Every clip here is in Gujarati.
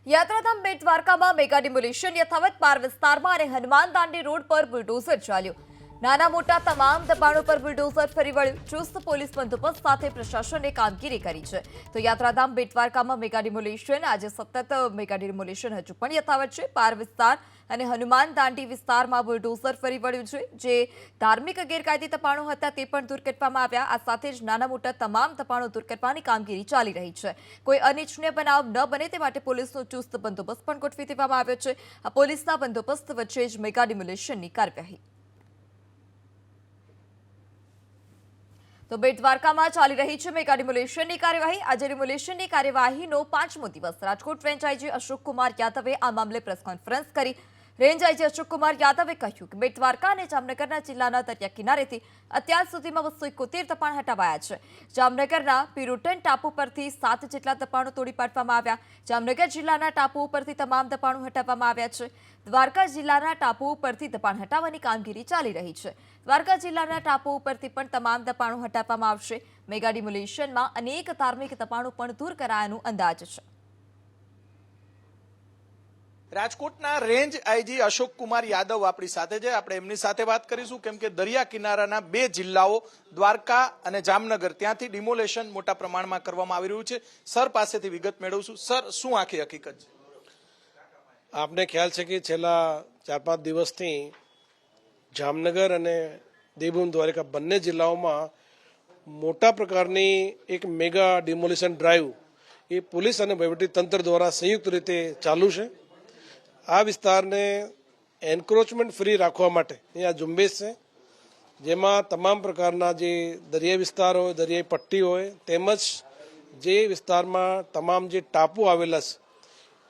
યાત્રાધામ બેટ દ્વારકામાં મેગા ડિમોલિશન યથાવત પાર વિસ્તારમાં અને હનુમાન દાંડી રોડ પર બુલડોઝર ચાલ્યું। નાના મોટા તમામ દબાણો પર બુલડોઝર ફરી વળ્યું। ચુસ્ત પોલીસ બંદોબસ્ત સાથે પ્રશાસને કામગીરી કરી છે। તો યાત્રાધામ બેટ દ્વારકામાં મેગા ડિમોલિશન આજે સતત મેગા ડિમોલિશન હજુ પણ યથાવત છે। પાર વિસ્તાર અને હનુમાન દાંડી વિસ્તારમાં બુલડોઝર ફરી વળ્યું છે। જે ધાર્મિક ગેરકાયદે દબાણો હતા તે પણ દૂર કરવામાં આવ્યા। આ સાથે જ નાના મોટા તમામ દબાણો દૂર કરવાની કામગીરી ચાલી રહી છે। કોઈ અનિચ્છનીય બનાવ ન બને તે માટે પોલીસનો ચુસ્ત બંદોબસ્ત પણ ગોઠવી દેવામાં આવ્યો છે। આ પોલીસના બંદોબસ્ત વચ્ચે જ મેગા ડિમોલિશનની કાર્યવાહી। તો બેટ દ્વારકામાં ચાલી રહી છે મેગા ડિમોલિશનની કાર્યવાહી। આજે ડિમોલિશનની કાર્યવાહીનો 5મો દિવસ। રાજકોટ રેન્જ આઈજી અશોક કુમાર યાદવે આ મામલે પ્રેસ કોન્ફરન્સ કરી। રેન્જ આઈજી અશોક કુમાર યાદવે કહ્યું કે બેટ દ્વારકા અને જામનગરના જિલ્લાના દરિયા કિનારેથી અત્યાર સુધીમાં 271 દબાણ હટાવાયા છે। જામનગરના પિરોટન ટાપુ પરથી 7 જેટલા દબાણો તોડી પાડવામાં આવ્યા। જામનગર જિલ્લાના ટાપુ પરથી તમામ દબાણો હટાવવામાં આવ્યા છે। દ્વારકા જિલ્લાના ટાપુ પરથી દબાણ હટાવવાની કામગીરી ચાલી રહી છે। દ્વારકા જિલ્લાના ટાપુ પરથી પણ તમામ દબાણો હટાવવામાં આવશે। મેગા ડિમોલિશનમાં અનેક ધાર્મિક દબાણો પણ દૂર કરાયાનું અંદાજ છે। રાજકોટના રેન્જ આઈજી અશોક કુમાર યાદવ આપણી સાથે છે। આપણે એમની સાથે વાત કરીશું કેમ કે દરિયા કિનારાના 2 જિલ્લાઓ દ્વારકા અને જામનગર ત્યાંથી ડિમોલેશન મોટા પ્રમાણમાં કરવામાં આવી રહ્યું છે। સર પાસેથી વિગત મેળવશું। સર, શું આખી હકીકત છે? આપને ખ્યાલ છે કે છેલ્લા 4-5 દિવસથી જામનગર અને દેવભૂમિ દ્વારકા બંને જિલ્લાઓમાં મોટા પ્રકારની એક મેગા ડિમોલિશન ડ્રાઈવ એ પોલીસ અને વહીવટીતંત્ર દ્વારા સંયુક્ત રીતે ચાલુ છે। આ વિસ્તારને એન્ક્રોચમેન્ટ ફ્રી રાખવા માટે આ ઝુંબેશ છે, જેમાં તમામ પ્રકારના જે દરિયાઈ વિસ્તાર હોય, દરિયાઈ પટ્ટી હોય, તેમજ જે વિસ્તારમાં તમામ જે ટાપુ આવેલા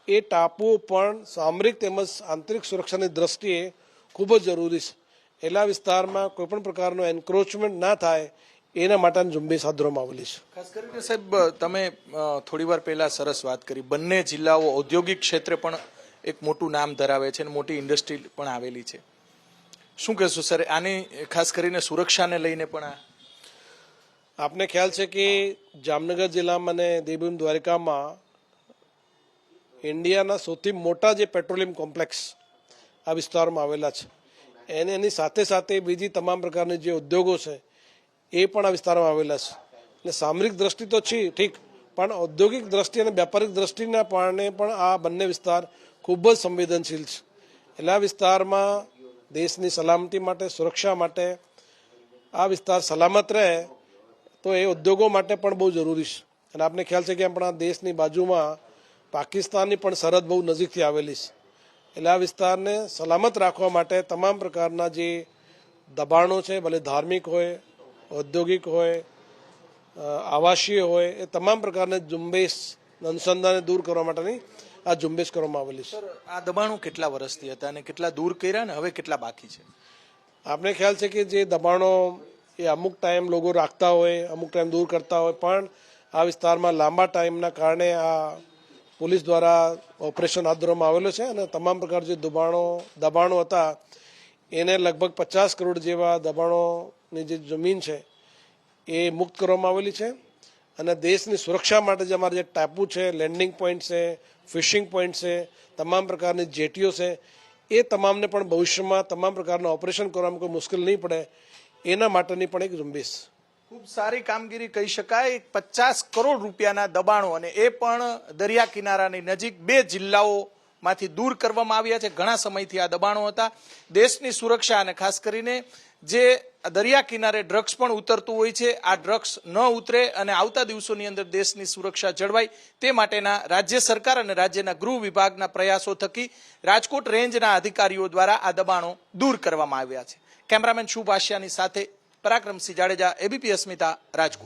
છે એ ટાપુઓ પણ સામરિક તેમજ આંતરિક સુરક્ષાની દ્રષ્ટિએ ખૂબ જ જરૂરી છે। એટલા વિસ્તારમાં કોઈપણ પ્રકારનો એન્ક્રોચમેન્ટ ના થાય એના માટેની ઝુંબેશ હાથ ધરવામાં આવેલી છે। ખાસ કરીને સાહેબ, તમે થોડી વાર પહેલા સરસ વાત કરી, બંને જિલ્લાઓ ઔદ્યોગિક ક્ષેત્રે પણ એક મોટું નામ ધરાવે છે અને મોટી ઇન્ડસ્ટ્રી પણ આવેલી છે। શું કહેશો સર, આની ખાસ કરીને સુરક્ષાને લઈને પણ? આપને ખ્યાલ છે કે જામનગર જિલ્લામાં અને દેવભૂમિ દ્વારકામાં ઇન્ડિયાના સૌથી મોટા જે પેટ્રોલિયમ કોમ્પ્લેક્સ આ વિસ્તારમાં આવેલા છે, એની સાથે સાથે બીજી તમામ પ્રકારની જે ઉદ્યોગો છે એ પણ આ વિસ્તારમાં આવેલા છે। એટલે સામરિક દ્રષ્ટિ તો છે ઠીક, પણ ઔદ્યોગિક દ્રષ્ટિ અને વ્યાપારિક દ્રષ્ટિના કારણે પણ આ બંને વિસ્તાર ખૂબ જ સંવેદનશીલ છે। એટલે આ વિસ્તારમાં દેશની સલામતી માટે, સુરક્ષા માટે આ વિસ્તાર સલામત રહે તો એ ઉદ્યોગો માટે પણ બહુ જરૂરી છે। અને આપને ખ્યાલ છે કે આપણા દેશની બાજુમાં પાકિસ્તાનની પણ સરહદ બહુ નજીકથી આવેલી છે। એટલે આ વિસ્તારને સલામત રાખવા માટે તમામ પ્રકારના જે દબાણો છે, ભલે ધાર્મિક હોય, ઔદ્યોગિક હોય, આવાસીય હોય, એ તમામ પ્રકારના ઝુંબેશ અનુસંધાને દૂર કરવા માટેની આ ઝુંબેશ કરવામાં આવેલી છે। સર, આ દબાણો કેટલા વર્ષથી હતા અને કેટલા દૂર કર્યા ને હવે કેટલા બાકી છે? આપને ખ્યાલ છે કે જે દબાણો એ અમુક ટાઈમ લોકો રાખતા હોય, અમુક ટાઈમ દૂર કરતા હોય, પણ આ વિસ્તારમાં લાંબા ટાઈમના કારણે આ પોલીસ દ્વારા ઓપરેશન હાથ ધરવામાં આવેલું છે અને તમામ પ્રકાર જે દબાણો હતા એને લગભગ 50 કરોડ જેવા દબાણોની જે જમીન છે એ મુક્ત કરવામાં આવેલી છે। અને દેશની સુરક્ષા માટે જે અમારા જે ટાપુ છે, લેન્ડિંગ પોઈન્ટ છે, ફિશિંગ પોઈન્ટ છે, તમામ પ્રકારની જેટીઓ છે, એ તમામને પણ ભવિષ્યમાં તમામ પ્રકારના ઓપરેશન કરવામાં કોઈ મુશ્કેલ નહીં પડે એના માટેની પણ એક ઝુંબેશ। ખૂબ સારી કામગીરી કહી શકાય। 50 કરોડ રૂપિયાના દબાણો, અને એ પણ દરિયા કિનારાની નજીક 2 જિલ્લાઓમાંથી દૂર કરવામાં આવ્યા છે। ઘણા સમયથી આ દબાણો હતા। દેશની સુરક્ષા અને ખાસ કરીને જે દરિયા કિનારે ડ્રગ્સ પણ ઉતરતું હોય છે, આ ડ્રગ્સ ન ઉતરે અને આવતા દિવસોની અંદર દેશની સુરક્ષા જળવાય તે માટેના રાજ્ય સરકાર અને રાજ્યના ગૃહ વિભાગના પ્રયાસો થકી રાજકોટ રેન્જના અધિકારીઓ દ્વારા આ દબાણો દૂર કરવામાં આવ્યા છે। કેમેરામેન શુભ આશિયાની સાથે પરાક્રમસિંહ જાડેજા, એબીપી અસ્મિતા, રાજકોટ।